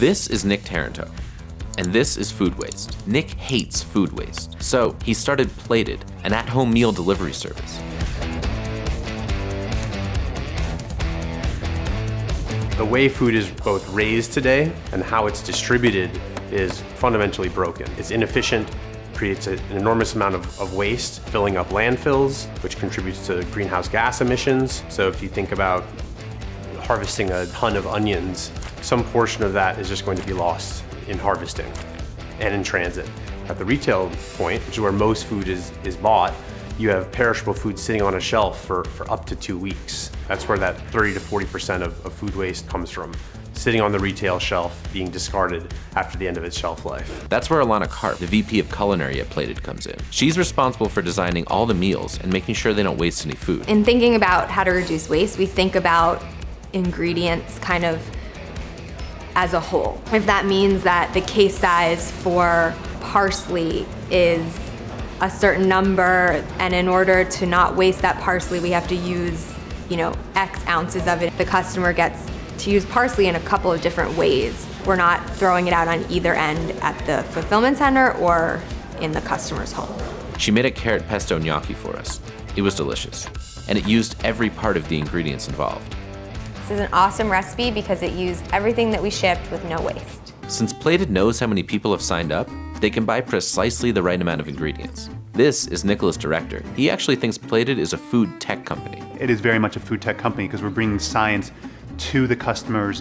This is Nick Taranto, and this is food waste. Nick hates food waste, so he started Plated, an at-home meal delivery service. The way food is both raised today and how it's distributed is fundamentally broken. It's inefficient, creates an enormous amount of waste, filling up landfills, which contributes to greenhouse gas emissions. So if you think about harvesting a ton of onions, some portion of that is just going to be lost in harvesting and in transit. At the retail point, which is where most food is bought, you have perishable food sitting on a shelf for up to 2 weeks. That's where that 30 to 40% of food waste comes from, sitting on the retail shelf, being discarded after the end of its shelf life. That's where Alana Karp, the VP of Culinary at Plated, comes in. She's responsible for designing all the meals and making sure they don't waste any food. In thinking about how to reduce waste, we think about ingredients kind of as a whole. If that means that the case size for parsley is a certain number, and in order to not waste that parsley, we have to use, X ounces of it. The customer gets to use parsley in a couple of different ways. We're not throwing it out on either end at the fulfillment center or in the customer's home. She made a carrot pesto gnocchi for us. It was delicious, and it used every part of the ingredients involved. This is an awesome recipe because it used everything that we shipped with no waste. Since Plated knows how many people have signed up, they can buy precisely the right amount of ingredients. This is Nicholas' director. He actually thinks Plated is a food tech company. It is very much a food tech company because we're bringing science to the customer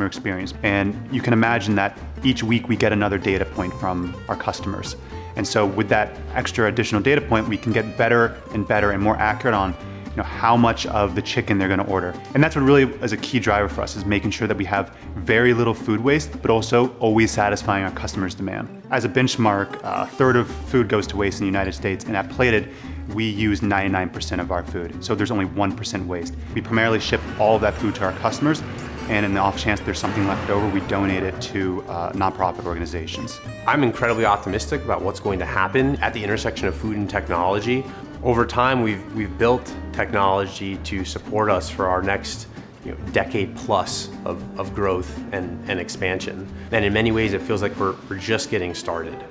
experience. And you can imagine that each week we get another data point from our customers. And so with that extra additional data point, we can get better and more accurate on how much of the chicken they're going to order. And that's what really is a key driver for us, is making sure that we have very little food waste, but also always satisfying our customers' demand. As a benchmark, a third of food goes to waste in the United States, and at Plated, we use 99% of our food. So there's only 1% waste. We primarily ship all of that food to our customers, and in the off chance there's something left over, we donate it to nonprofit organizations. I'm incredibly optimistic about what's going to happen at the intersection of food and technology. Over time, we've built technology to support us for our next decade plus of growth and expansion. And in many ways, it feels like we're just getting started.